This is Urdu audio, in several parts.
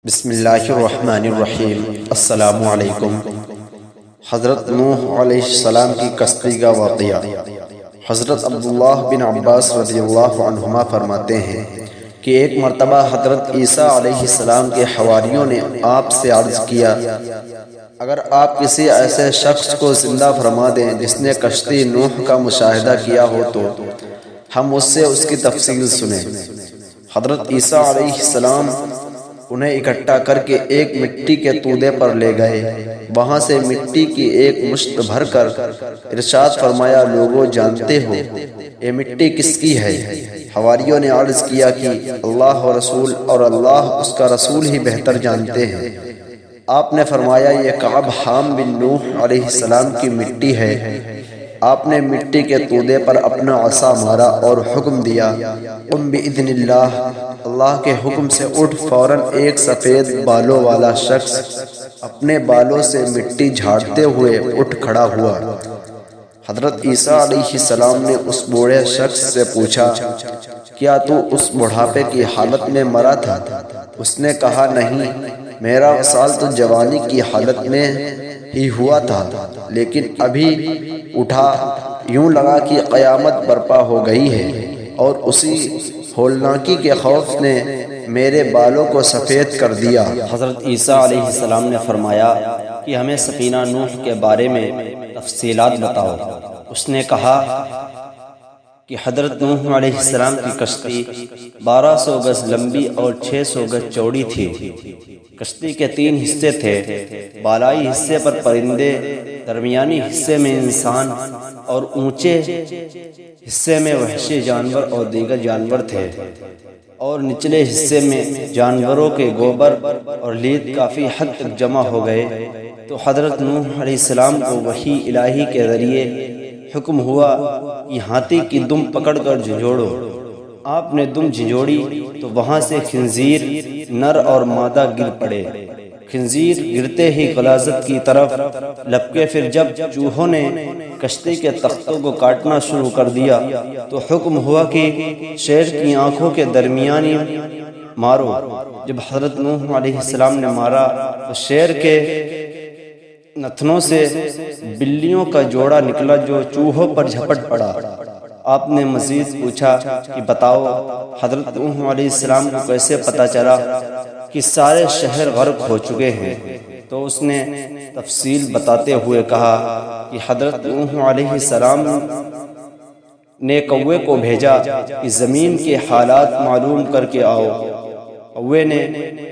بسم اللہ الرحمن الرحیم۔ السلام علیکم۔ حضرت نوح علیہ السلام کی کشتی کا واقعہ۔ حضرت عبداللہ بن عباس رضی اللہ عنہما فرماتے ہیں کہ ایک مرتبہ حضرت عیسیٰ علیہ السلام کے حواریوں نے آپ سے عرض کیا، اگر آپ کسی ایسے شخص کو زندہ فرما دیں جس نے کشتی نوح کا مشاہدہ کیا ہو تو ہم اس سے اس کی تفصیل سنیں۔ حضرت عیسیٰ علیہ السلام انہیں اکٹھا کر کے ایک مٹی کے تودے پر لے گئے، وہاں سے مٹی کی ایک مشت بھر کر ارشاد فرمایا، لوگوں جانتے ہو یہ مٹی کس کی ہے؟ حواریوں نے عرض کیا کہ اللہ و رسول اور اللہ اس کا رسول ہی بہتر جانتے ہیں۔ آپ نے فرمایا، یہ کعب حام بن نوح علیہ السلام کی مٹی ہے۔ آپ نے مٹی کے تودے پر اپنا عصا مارا اور حکم دیا، قم باذن اللہ، اللہ کے حکم سے اٹھ۔ فوراً ایک سفید بالوں والا شخص اپنے بالوں سے مٹی جھاڑتے ہوئے اٹھ کھڑا ہوا۔ حضرت عیسیٰ علیہ السلام نے اس بوڑھے شخص سے پوچھا، کیا تو اس بڑھاپے کی حالت میں مرا تھا؟ اس نے کہا، نہیں، میرا وصال تو جوانی کی حالت میں ہی ہوا تھا، لیکن ابھی اٹھا، یوں لگا کہ قیامت برپا ہو گئی ہے، اور اسی ہولناکی کے خوف نے میرے بالوں کو سفید کر دیا۔ حضرت عیسیٰ علیہ السلام نے فرمایا کہ ہمیں سفینہ نوح کے بارے میں تفصیلات بتاؤ۔ اس نے کہا کہ حضرت نوح علیہ السلام کی کشتی 1200 گز لمبی اور 600 گز چوڑی تھی۔ کشتی کے 3 حصے تھے، بالائی حصے پر پرندے، درمیانی حصے میں انسان اور اونچے حصے میں وحشی جانور اور دیگر جانور تھے، اور نچلے حصے میں جانوروں کے گوبر اور لید کافی حد تک جمع ہو گئے۔ تو حضرت نوح علیہ السلام کو وحی الہی کے ذریعے حکم ہوا کہ ہاتھی کی دم پکڑ کر جھنجھوڑو۔ آپ نے دم جھنجھوڑی تو وہاں سے خنزیر نر اور مادہ گر پڑے۔ خنزیر گرتے ہی غلاظت کی طرف لپکے، پھر جب چوہوں نے کشتی کے تختوں کو کاٹنا شروع کر دیا تو حکم ہوا کہ شیر کی آنکھوں کے درمیانی مارو۔ جب حضرت نوح علیہ السلام نے مارا تو شیر کے نتنوں سے بلیوں کا جوڑا نکلا جو چوہوں پر جھپٹ پڑا۔ آپ نے مزید پوچھا کہ بتاؤ، حضرت نوح علیہ السلام کو کیسے پتہ چلا کہ سارے شہر غرق ہو چکے ہیں؟ تو اس نے تفصیل بتاتے ہوئے کہا کہ حضرت نوح علیہ السلام نے کوے کو بھیجا کہ زمین کے حالات معلوم کر کے آؤ۔ کوے نے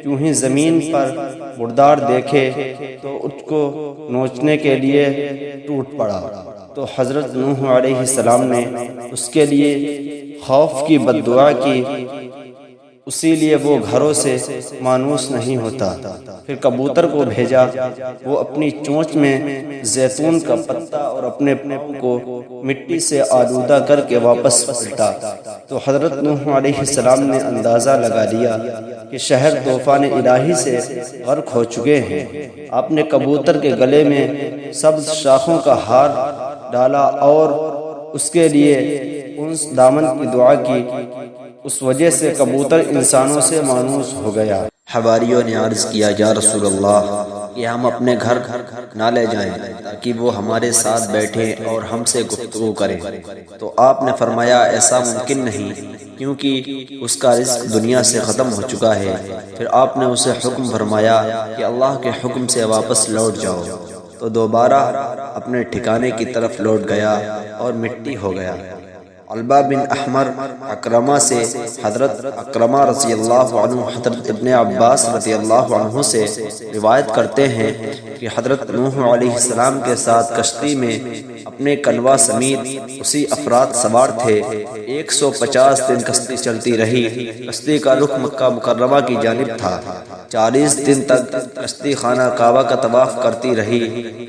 یوں ہی زمین پر مردار دیکھے تو اس کو نوچنے کے لیے ٹوٹ پڑا۔ تو حضرت نوح علیہ السلام نے اس کے لیے خوف کی بد دعا کی، اسی لیے وہ گھروں سے مانوس نہیں ہوتا۔ پھر کبوتر کو بھیجا، وہ اپنی چونچ میں زیتون کا پتا اور اپنے پاؤں کو مٹی سے آلودہ کر کے واپس پلٹا۔ تو حضرت نوح علیہ السلام نے اندازہ لگا لیا کہ شہر طوفان الہی سے غرق ہو چکے ہیں۔ آپ نے کبوتر کے گلے میں سبز شاخوں کا ہار ڈالا اور اس کے لیے انس دامن کی دعا کی، اس وجہ سے کبوتر انسانوں سے مانوس ہو گیا۔ حواریوں نے عرض کیا، یا رسول اللہ، کہ ہم اپنے گھر نہ لے جائیں تاکہ وہ ہمارے ساتھ بیٹھے اور ہم سے گفتگو کریں۔ تو آپ نے فرمایا، ایسا ممکن نہیں، کیونکہ اس کا رزق دنیا سے ختم ہو چکا ہے۔ پھر آپ نے اسے حکم فرمایا کہ اللہ کے حکم سے واپس لوٹ جاؤ۔ تو دوبارہ اپنے ٹھکانے کی طرف لوٹ گیا اور مٹی ہو گیا۔ علبہ بن احمر اکرمہ سے حضرت اکرمہ رضی اللہ عنہ حضرت ابن عباس رضی اللہ عنہ سے روایت کرتے ہیں کہ حضرت نوح علیہ السلام کے ساتھ کشتی میں اپنے کنوا سمیت اسی افراد سوار تھے۔ 150 دن کشتی چلتی رہی۔ کشتی کا رخ مکہ مکرمہ کی جانب تھا۔ 40 دن تک کشتی خانہ کعبہ کا طواف کرتی رہی،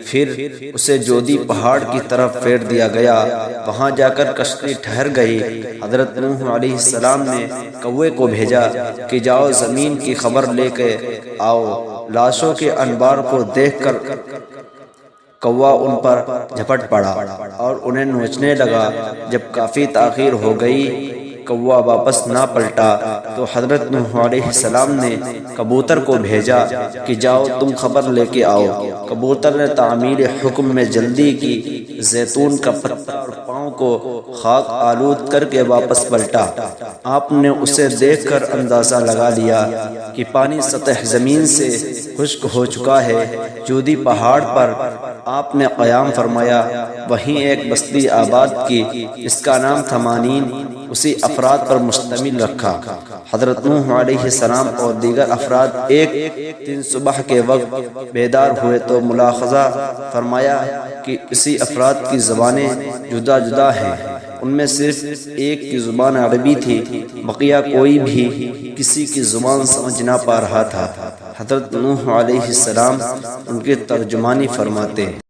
پھر اسے جودی پہاڑ کی طرف پھیر دیا گیا، وہاں جا کر کشتی ٹھہر گئی۔ حضرت نوح علیہ السلام نے کوے کو بھیجا کہ جاؤ زمین کی خبر لے کے آؤ۔ لاشوں کے انبار کو دیکھ کر کوا ان پر جھپٹ پڑا اور انہیں نوچنے لگا۔ جب کافی تاخیر ہو گئی کوا واپس نہ پلٹا تو حضرت نوح علیہ السلام نے کبوتر کو بھیجا کہ جاؤ تم خبر لے کے آؤ۔ کبوتر نے تعمیل حکم میں جلدی کی، زیتون کا پتا اور پاؤں کو خاک آلود کر کے واپس پلٹا۔ آپ نے اسے دیکھ کر اندازہ لگا لیا کہ پانی سطح زمین سے خشک ہو چکا ہے۔ جودی پہاڑ پر آپ نے قیام فرمایا، وہیں ایک بستی آباد کی، اس کا نام تھا مانین، اسی افراد پر مشتمل رکھا۔ حضرت نوح علیہ السلام اور دیگر افراد ایک دن صبح کے وقت بیدار ہوئے تو ملاحظہ فرمایا کہ اسی افراد کی زبانیں جدا جدا ہیں۔ ان میں صرف ایک کی زبان عربی تھی، بقیہ کوئی بھی کسی کی زبان سمجھ نہ پا رہا تھا۔ حضرت نوح علیہ السلام ان کی ترجمانی فرماتے